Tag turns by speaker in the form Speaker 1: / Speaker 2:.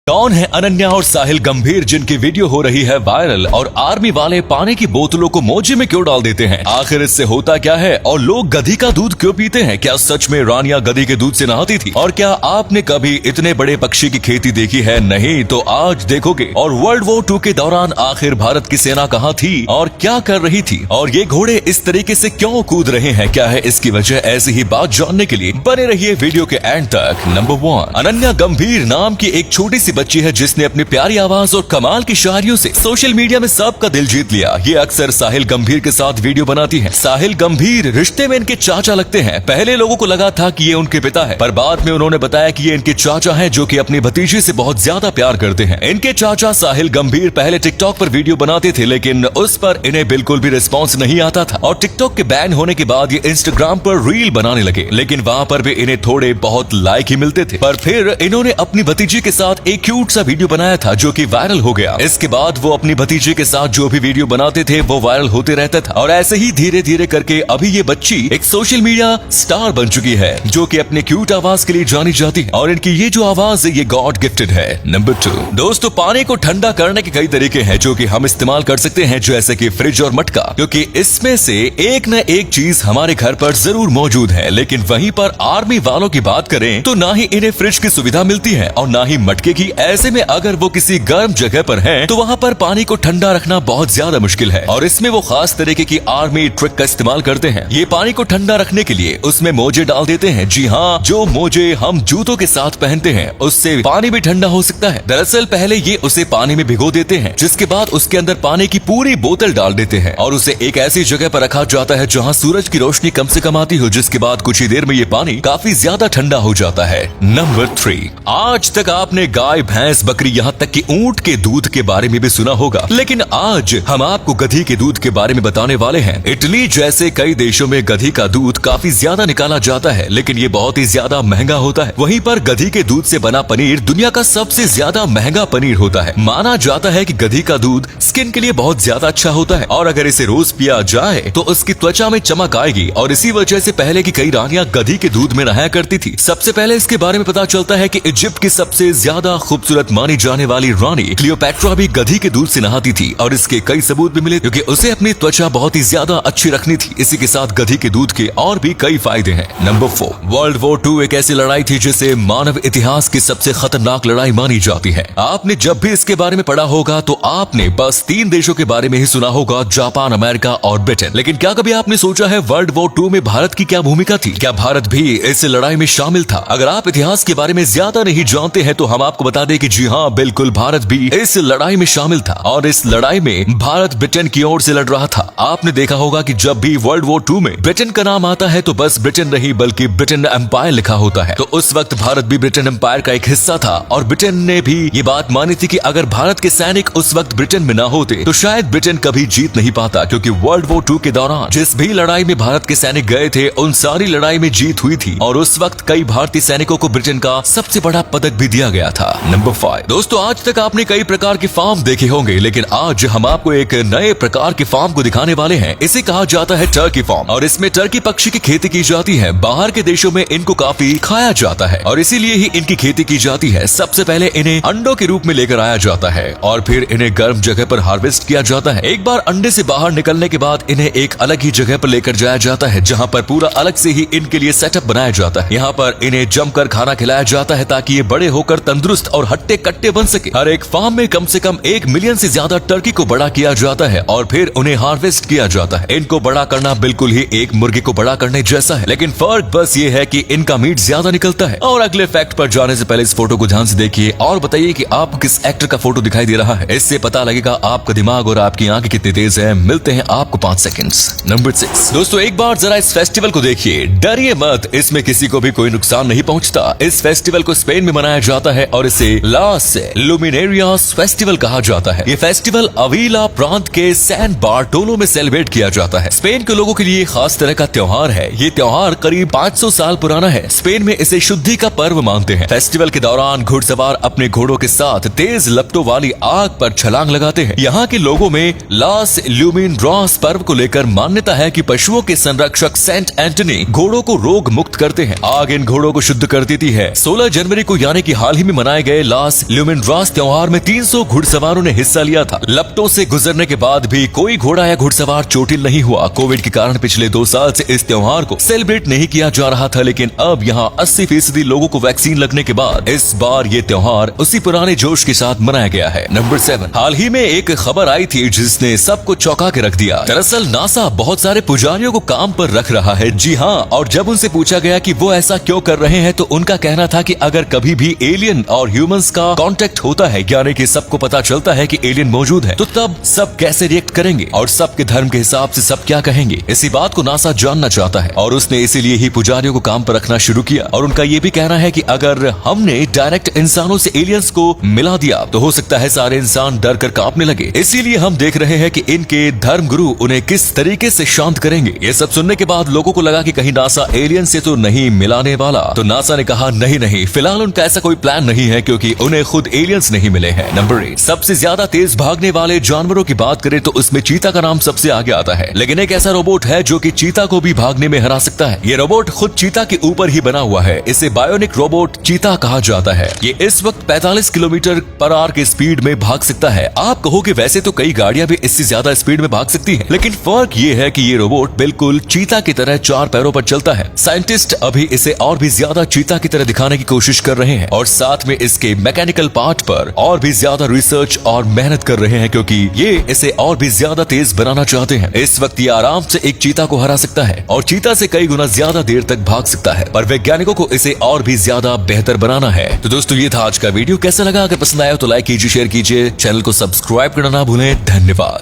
Speaker 1: कौन है अनन्या और साहिल गंभीर जिनकी वीडियो हो रही है वायरल और आर्मी वाले पानी की बोतलों को मोजे में क्यों डाल देते हैं? आखिर इससे होता क्या है और लोग गधी का दूध क्यों पीते हैं? क्या सच में रानियां गधी के दूध से नहाती थी? और क्या आपने कभी इतने बड़े पक्षी की खेती देखी है? नहीं तो आज देखोगे। और वर्ल्ड वॉर 2 के दौरान आखिर भारत की सेना कहाँ थी और क्या कर रही थी और ये घोड़े इस तरीके से क्यों कूद रहे हैं? क्या है इसकी वजह? ऐसी ही बात जानने के लिए बने रहिए वीडियो के एंड तक। नंबर 1, अनन्या गंभीर नाम की एक छोटी सी बच्ची है जिसने अपनी प्यारी आवाज और कमाल की शायरियों से सोशल मीडिया में सबका दिल जीत लिया। ये अक्सर साहिल गंभीर के साथ वीडियो बनाती है। साहिल गंभीर रिश्ते में इनके चाचा लगते हैं। पहले लोगों को लगा था कि ये उनके पिता है, पर बाद में उन्होंने बताया कि ये इनके चाचा हैं जो कि अपनी भतीजी से बहुत ज्यादा प्यार करते हैं। इनके चाचा साहिल गंभीर पहले टिकटॉक पर वीडियो बनाते थे, लेकिन उस पर इन्हें बिल्कुल भी रिस्पॉन्स नहीं आता था और टिकटॉक के बैन होने के बाद ये इंस्टाग्राम पर रील बनाने लगे, लेकिन वहाँ पर भी इन्हें थोड़े बहुत लाइक ही मिलते थे। पर फिर इन्होंने अपनी भतीजी के साथ एक क्यूट सा वीडियो बनाया था जो कि वायरल हो गया। इसके बाद वो अपनी भतीजे के साथ जो भी वीडियो बनाते थे वो वायरल होते रहता था और ऐसे ही धीरे धीरे करके अभी ये बच्ची एक सोशल मीडिया स्टार बन चुकी है जो कि अपने क्यूट आवाज के लिए जानी जाती है और इनकी ये जो आवाज है ये गॉड गिफ्टेड है। नंबर 2, दोस्तों पानी को ठंडा करने के कई तरीके हैं जो कि हम इस्तेमाल कर सकते हैं, जैसे कि फ्रिज और मटका, क्योंकि इसमें से एक न एक चीज हमारे घर पर जरूर मौजूद है। लेकिन वहीं पर आर्मी वालों की बात करें तो ना ही इन्हें फ्रिज की सुविधा मिलती है और ना ही मटके की। ऐसे में अगर वो किसी गर्म जगह पर हैं, तो वहाँ पर पानी को ठंडा रखना बहुत ज्यादा मुश्किल है और इसमें वो खास तरीके की आर्मी ट्रिक का इस्तेमाल करते हैं। ये पानी को ठंडा रखने के लिए उसमें मोजे डाल देते हैं। जी हाँ, जो मोजे हम जूतों के साथ पहनते हैं उससे पानी भी ठंडा हो सकता है। दरअसल पहले ये उसे पानी में भिगो देते हैं, जिसके बाद उसके अंदर पानी की पूरी बोतल डाल देते हैं और उसे एक ऐसी जगह पर रखा जाता है जहाँ सूरज की रोशनी कम से कम आती हो, जिसके बाद कुछ ही देर में ये पानी काफी ज्यादा ठंडा हो जाता है। नंबर 3, आज तक आपने गाय, भैंस, बकरी, यहाँ तक कि ऊंट के दूध के बारे में भी सुना होगा, लेकिन आज हम आपको गधी के दूध के बारे में बताने वाले हैं। इटली जैसे कई देशों में गधी का दूध काफी ज्यादा निकाला जाता है, लेकिन ये बहुत ही ज्यादा महंगा होता है। वहीं पर गधी के दूध से बना पनीर दुनिया का सबसे ज्यादा महंगा पनीर होता है। माना जाता है कि गधी का दूध स्किन के लिए बहुत ज्यादा अच्छा होता है और अगर इसे रोज पिया जाए तो उसकी त्वचा में चमक आएगी और इसी वजह से पहले की कई रानियां गधी के दूध में नहाया करती थी। सबसे पहले इसके बारे में पता चलता है कि इजिप्ट की सबसे ज्यादा खूबसूरत मानी जाने वाली रानी क्लियोपैट्रा भी गधी के दूध से नहाती थी और इसके कई सबूत भी मिले क्योंकि उसे अपनी त्वचा बहुत ही ज्यादा अच्छी रखनी थी। इसी के साथ गधी के दूध के और भी कई फायदे हैं। नंबर 4, वर्ल्ड वॉर 2 एक ऐसी लड़ाई थी जिसे मानव इतिहास की सबसे खतरनाक लड़ाई मानी जाती है। आपने जब भी इसके बारे में पढ़ा होगा तो आपने बस 3 देशों के बारे में ही सुना होगा, जापान, अमेरिका और ब्रिटेन। लेकिन क्या कभी आपने सोचा है वर्ल्ड वॉर 2 में भारत की क्या भूमिका थी? क्या भारत भी इस लड़ाई में शामिल था? अगर आप इतिहास के बारे में ज्यादा नहीं जानते हैं तो हम आपको बता दें कि जी हाँ, बिल्कुल भारत भी इस लड़ाई में शामिल था और इस लड़ाई में भारत ब्रिटेन की ओर से लड़ रहा था। आपने देखा होगा कि जब भी वर्ल्ड वॉर 2 में ब्रिटेन का नाम आता है तो बस ब्रिटेन नहीं बल्कि ब्रिटेन एम्पायर लिखा होता है। तो उस वक्त भारत भी ब्रिटेन एम्पायर का एक हिस्सा था और ब्रिटेन ने भी ये बात मानी थी कि अगर भारत के सैनिक उस वक्त ब्रिटेन में ना होते तो शायद ब्रिटेन कभी जीत नहीं पाता, क्योंकि वर्ल्ड वॉर 2 के दौरान जिस भी लड़ाई में भारत के सैनिक गए थे उन सारी लड़ाई में जीत हुई थी और उस वक्त कई भारतीय सैनिकों को ब्रिटेन का सबसे बड़ा पदक भी दिया गया था। नंबर 5, दोस्तों आज तक आपने कई प्रकार के फार्म देखे होंगे, लेकिन आज हम आपको एक नए प्रकार के फार्म को दिखाने वाले हैं। इसे कहा जाता है टर्की फार्म और इसमें टर्की पक्षी की खेती की जाती है। बाहर के देशों में इनको काफी खाया जाता है और इसीलिए ही इनकी खेती की जाती है। सबसे पहले इन्हें अंडों के रूप में लेकर आया जाता है और फिर इन्हें गर्म जगह पर हार्वेस्ट किया जाता है। एक बार अंडे से बाहर निकलने के बाद इन्हें एक अलग ही जगह पर लेकर जाया जाता है जहाँ पर पूरा अलग से ही इनके लिए सेटअप बनाया जाता है। यहाँ पर इन्हें जमकर खाना खिलाया जाता है ताकि ये बड़े होकर तंदुरुस्त और हट्टे कट्टे बन सके। हर एक फार्म में कम से कम 1 मिलियन से ज्यादा टर्की को बड़ा किया जाता है और फिर उन्हें हार्वेस्ट किया जाता है। इनको बड़ा करना बिल्कुल ही एक मुर्गे को बड़ा करने जैसा है, लेकिन फर्क बस ये है कि इनका मीट ज्यादा निकलता है। और अगले फैक्ट पर जाने से पहले इस फोटो को ध्यान से देखिए और बताइए कि आपको किस एक्टर का फोटो दिखाई दे रहा है। इससे पता लगेगा आपका दिमाग और आपकी आंखें कितनी तेज है। मिलते हैं आपको 5 सेकंड्स। नंबर 6, दोस्तों एक बार जरा इस फेस्टिवल को देखिए। डरिए मत, इसमें किसी को भी कोई नुकसान नहीं पहुंचता। इस फेस्टिवल को स्पेन में मनाया जाता है और इसे लास लुमिनेरियास फेस्टिवल कहा जाता है। ये फेस्टिवल अवीला प्रांत के सैन बार्टोलो में सेलिब्रेट किया जाता है। स्पेन के लोगों के लिए खास तरह का त्योहार है। ये त्योहार करीब 500 साल पुराना है। स्पेन में इसे शुद्धि का पर्व मानते हैं। फेस्टिवल के दौरान घुड़सवार अपने घोड़ों के साथ तेज लपटों वाली आग पर छलांग लगाते हैं। यहाँ के लोगों में लास ल्यूमिनरास पर्व को लेकर मान्यता है कि पशुओं के संरक्षक सेंट एंटनी घोड़ों को रोग मुक्त करते हैं। आग इन घोड़ों को शुद्ध कर देती है। 16 जनवरी को यानी कि हाल ही में मनाए गए गए लास ल्यूमिनरास त्योहार में 300 घुड़सवारों ने हिस्सा लिया था। लपटों से गुजरने के बाद भी कोई घोड़ा या घुड़सवार चोटिल नहीं हुआ। कोविड के कारण पिछले 2 साल से इस त्योहार को सेलिब्रेट नहीं किया जा रहा था, लेकिन अब यहाँ 80% लोगों को वैक्सीन लगने के बाद इस बार ये त्योहार उसी पुराने जोश के साथ मनाया गया है। नंबर 7, हाल ही में एक खबर आई थी जिसने सबको चौंका के रख दिया। दरअसल नासा बहुत सारे पुजारियों को काम पर रख रहा है। जी हाँ, और जब उनसे पूछा गया कि वो ऐसा क्यों कर रहे हैं तो उनका कहना था कि अगर कभी भी एलियन और ह्यूमंस का कांटेक्ट होता है, यानी कि सबको पता चलता है कि एलियन मौजूद है, तो तब सब कैसे रिएक्ट करेंगे और सबके धर्म के हिसाब से सब क्या कहेंगे। इसी बात को नासा जानना चाहता है और उसने इसीलिए ही पुजारियों को काम पर रखना शुरू किया। और उनका ये भी कहना है कि अगर हमने डायरेक्ट इंसानों से एलियंस को मिला दिया तो हो सकता है सारे इंसान डर कर कांपने लगे। इसीलिए हम देख रहे हैं कि इनके धर्म गुरु उन्हें किस तरीके से शांत करेंगे। ये सब सुनने के बाद लोगों को लगा कि कहीं नासा एलियन से तो नहीं मिलाने वाला। तो नासा ने कहा नहीं, फिलहाल उनका ऐसा कोई प्लान नहीं है क्योंकि उन्हें खुद एलियंस नहीं मिले हैं। नंबर 8, सबसे ज्यादा तेज भागने वाले जानवरों की बात करें तो उसमें चीता का नाम सबसे आगे आता है। लेकिन एक ऐसा रोबोट है जो कि चीता को भी भागने में हरा सकता है। ये रोबोट खुद चीता के ऊपर ही बना हुआ है। इसे बायोनिक रोबोट चीता कहा जाता है। ये इस वक्त 45 किलोमीटर पर आवर की स्पीड में भाग सकता है। आप कहोगे वैसे तो कई गाड़ियां भी इससे ज्यादा स्पीड में भाग सकती हैं, लेकिन फर्क ये है कि ये रोबोट बिल्कुल चीता की तरह 4 पैरों पर चलता है। साइंटिस्ट अभी इसे और भी ज्यादा चीता की तरह दिखाने की कोशिश कर रहे हैं और साथ में इसके मैकेनिकल पार्ट पर और भी ज्यादा रिसर्च और मेहनत कर रहे हैं क्योंकि ये इसे और भी ज्यादा तेज बनाना चाहते हैं। इस वक्त ये आराम से एक चीता को हरा सकता है और चीता से कई गुना ज्यादा देर तक भाग सकता है, पर वैज्ञानिकों को इसे और भी ज्यादा बेहतर बनाना है। तो दोस्तों ये था आज का वीडियो। कैसा लगा? अगर पसंद आया तो लाइक कीजिए, शेयर कीजिए, चैनल को सब्सक्राइब करना ना भूलें। धन्यवाद।